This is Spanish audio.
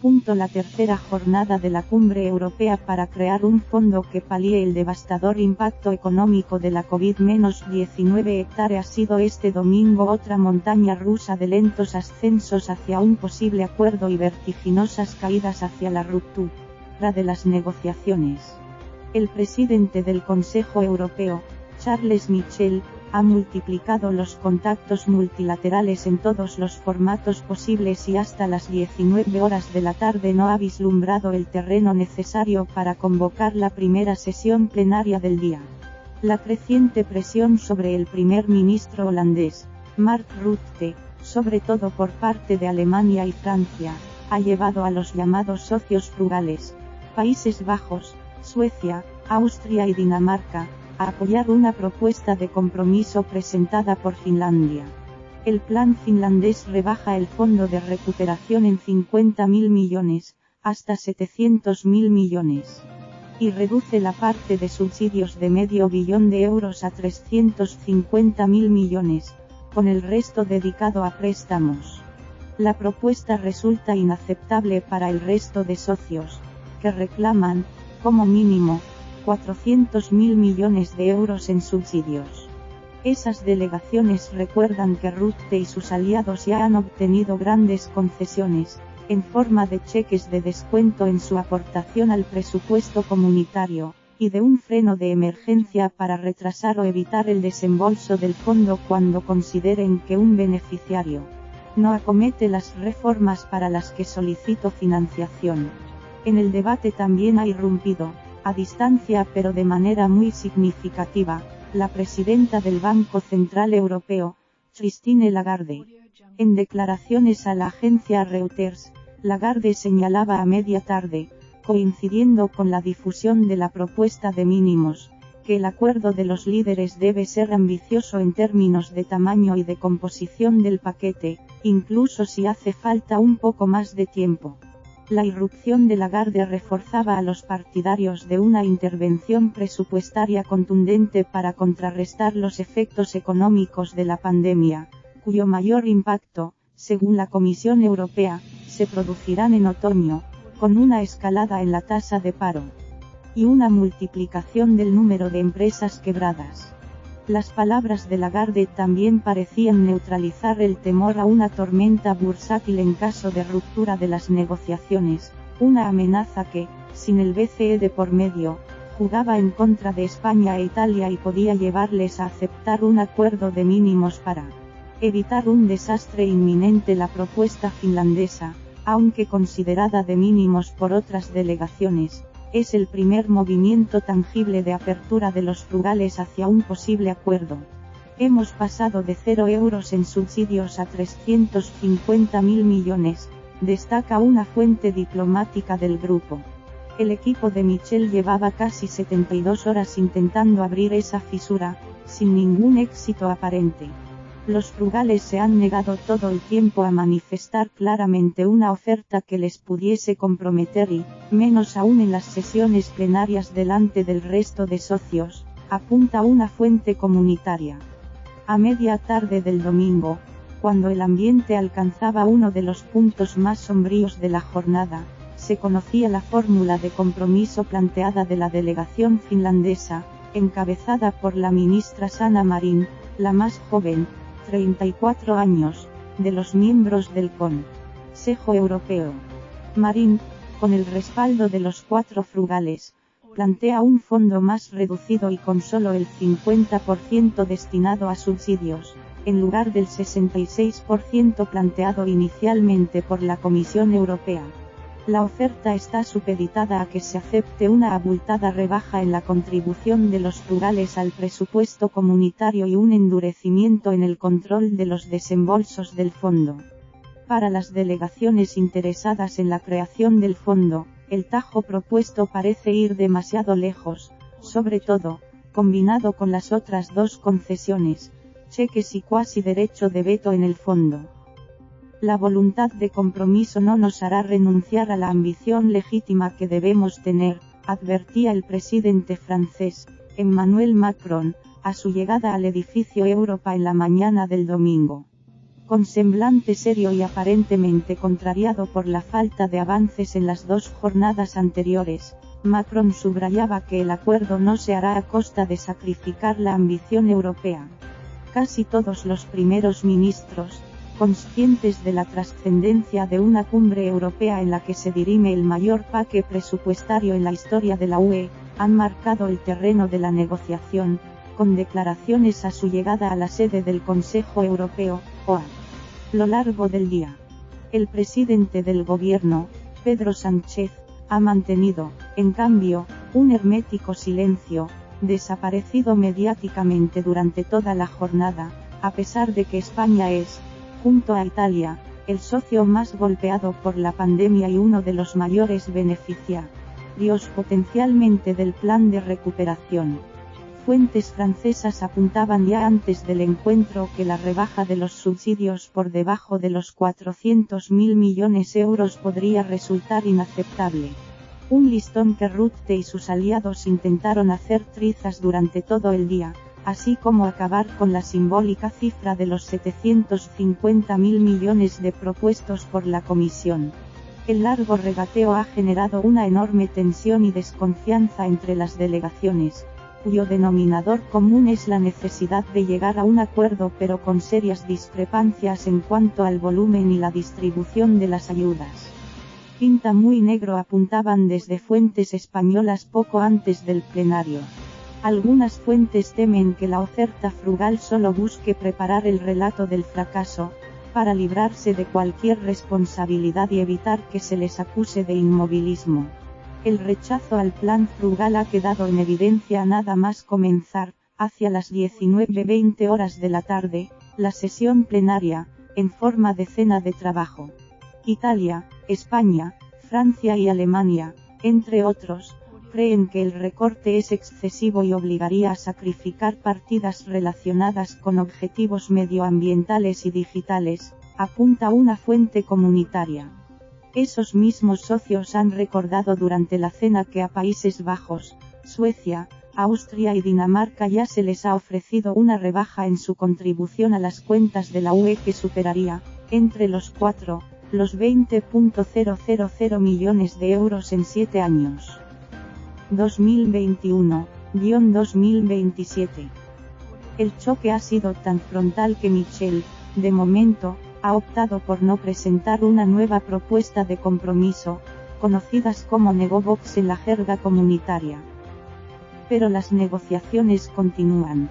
La tercera jornada de la Cumbre Europea para crear un fondo que palíe el devastador impacto económico de la COVID-19 ha sido este domingo otra montaña rusa de lentos ascensos hacia un posible acuerdo y vertiginosas caídas hacia la ruptura de las negociaciones. El presidente del Consejo Europeo, Charles Michel, ha multiplicado los contactos multilaterales en todos los formatos posibles y hasta las 19 horas de la tarde no ha vislumbrado el terreno necesario para convocar la primera sesión plenaria del día. La creciente presión sobre el primer ministro holandés, Mark Rutte, sobre todo por parte de Alemania y Francia, ha llevado a los llamados socios frugales, Países Bajos, Suecia, Austria y Dinamarca, a apoyar una propuesta de compromiso presentada por Finlandia. El plan finlandés rebaja el fondo de recuperación en 50.000 millones, hasta 700.000 millones. Y reduce la parte de subsidios de $500 millones a 350.000 millones, con el resto dedicado a préstamos. La propuesta resulta inaceptable para el resto de socios, que reclaman, como mínimo, 400.000 millones de euros en subsidios. Esas delegaciones recuerdan que Rutte y sus aliados ya han obtenido grandes concesiones, en forma de cheques de descuento en su aportación al presupuesto comunitario, y de un freno de emergencia para retrasar o evitar el desembolso del fondo cuando consideren que un beneficiario no acomete las reformas para las que solicitó financiación. En el debate también ha irrumpido, a distancia pero de manera muy significativa, la presidenta del Banco Central Europeo, Christine Lagarde. En declaraciones a la agencia Reuters, Lagarde señalaba a media tarde, coincidiendo con la difusión de la propuesta de mínimos, que el acuerdo de los líderes debe ser ambicioso en términos de tamaño y de composición del paquete, incluso si hace falta un poco más de tiempo. La irrupción de Lagarde reforzaba a los partidarios de una intervención presupuestaria contundente para contrarrestar los efectos económicos de la pandemia, cuyo mayor impacto, según la Comisión Europea, se producirán en otoño, con una escalada en la tasa de paro y una multiplicación del número de empresas quebradas. Las palabras de Lagarde también parecían neutralizar el temor a una tormenta bursátil en caso de ruptura de las negociaciones, una amenaza que, sin el BCE de por medio, jugaba en contra de España e Italia y podía llevarles a aceptar un acuerdo de mínimos para evitar un desastre inminente. La propuesta finlandesa, aunque considerada de mínimos por otras delegaciones, es el primer movimiento tangible de apertura de los frugales hacia un posible acuerdo. Hemos pasado de 0 euros en subsidios a 350.000 millones, destaca una fuente diplomática del grupo. El equipo de Michel llevaba casi 72 horas intentando abrir esa fisura, sin ningún éxito aparente. Los frugales se han negado todo el tiempo a manifestar claramente una oferta que les pudiese comprometer y, menos aún en las sesiones plenarias delante del resto de socios, apunta una fuente comunitaria. A media tarde del domingo, cuando el ambiente alcanzaba uno de los puntos más sombríos de la jornada, se conocía la fórmula de compromiso planteada de la delegación finlandesa, encabezada por la ministra Sanna Marin, la más joven, 34 años, de los miembros del Consejo Europeo. Marin, con el respaldo de los 4 frugales, plantea un fondo más reducido y con solo el 50% destinado a subsidios, en lugar del 66% planteado inicialmente por la Comisión Europea. La oferta está supeditada a que se acepte una abultada rebaja en la contribución de los frugales al presupuesto comunitario y un endurecimiento en el control de los desembolsos del fondo. Para las delegaciones interesadas en la creación del fondo, el tajo propuesto parece ir demasiado lejos, sobre todo, combinado con las otras 2 concesiones, cheques y cuasi derecho de veto en el fondo. La voluntad de compromiso no nos hará renunciar a la ambición legítima que debemos tener, advertía el presidente francés, Emmanuel Macron, a su llegada al edificio Europa en la mañana del domingo. Con semblante serio y aparentemente contrariado por la falta de avances en las dos jornadas anteriores, Macron subrayaba que el acuerdo no se hará a costa de sacrificar la ambición europea. Casi todos los primeros ministros, conscientes de la trascendencia de una cumbre europea en la que se dirime el mayor paquete presupuestario en la historia de la UE, han marcado el terreno de la negociación, con declaraciones a su llegada a la sede del Consejo Europeo, o a lo largo del día. El presidente del gobierno, Pedro Sánchez, ha mantenido, en cambio, un hermético silencio, desaparecido mediáticamente durante toda la jornada, a pesar de que España es, junto a Italia, el socio más golpeado por la pandemia y uno de los mayores beneficiarios potencialmente del plan de recuperación. Fuentes francesas apuntaban ya antes del encuentro que la rebaja de los subsidios por debajo de los 400.000 millones de euros podría resultar inaceptable. Un listón que Rutte y sus aliados intentaron hacer trizas durante todo el día, así como acabar con la simbólica cifra de los 750.000 millones de propuestos por la Comisión. El largo regateo ha generado una enorme tensión y desconfianza entre las delegaciones, cuyo denominador común es la necesidad de llegar a un acuerdo pero con serias discrepancias en cuanto al volumen y la distribución de las ayudas. Pinta muy negro, apuntaban desde fuentes españolas poco antes del plenario. Algunas fuentes temen que la oferta frugal solo busque preparar el relato del fracaso, para librarse de cualquier responsabilidad y evitar que se les acuse de inmovilismo. El rechazo al plan frugal ha quedado en evidencia nada más comenzar, hacia las 19:20 horas de la tarde, la sesión plenaria, en forma de cena de trabajo. Italia, España, Francia y Alemania, entre otros, creen que el recorte es excesivo y obligaría a sacrificar partidas relacionadas con objetivos medioambientales y digitales, apunta una fuente comunitaria. Esos mismos socios han recordado durante la cena que a Países Bajos, Suecia, Austria y Dinamarca ya se les ha ofrecido una rebaja en su contribución a las cuentas de la UE que superaría, entre los cuatro, los 20.000 millones de euros en 7 años. 2021-2027. El choque ha sido tan frontal que Michel, de momento, ha optado por no presentar una nueva propuesta de compromiso, conocidas como negobox en la jerga comunitaria. Pero las negociaciones continúan.